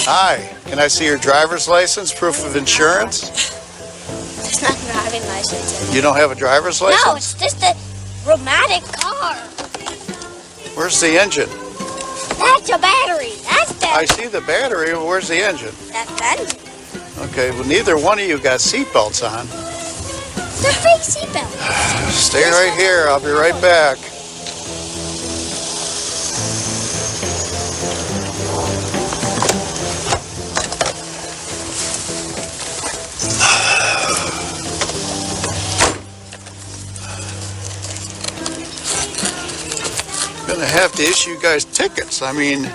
Hi, can I see your driver's license, proof of insurance? It's not a driving license. You don't have a driver's license? No, it's just a romantic car. Where's the engine? That's a battery. That's the... I see the battery. Where's the engine? That's the engine. Okay, well, neither one of you got seatbelts on. They're fake seatbelts. Stay right here. I'll be right back. Gonna have to issue you guys tickets. I mean,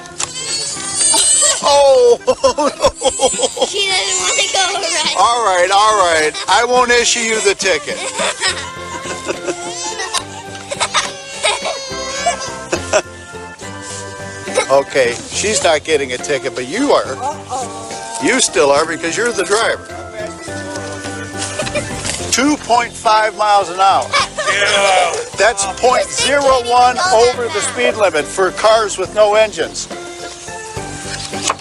oh no. She doesn't want to go right. All right. I won't issue you the ticket. Okay, she's not getting a ticket, but you are. You still are because you're the driver. 2.5 miles an hour. That's 0.01 over the speed limit for cars with no engines.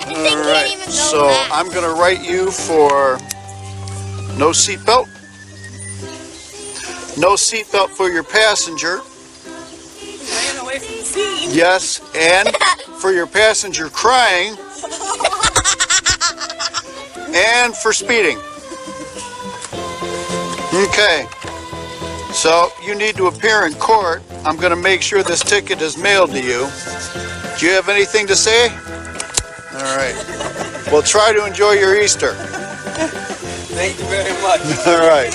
All right, so I'm going to write you for no seatbelt. No seatbelt for your passenger. Ran away from the scene. Yes, and for your passenger crying. And for speeding. Okay, so you need to appear in court. I'm going to make sure this ticket is mailed to you. Do you have anything to say? All right. Well, try to enjoy your Easter. Thank you very much. All right.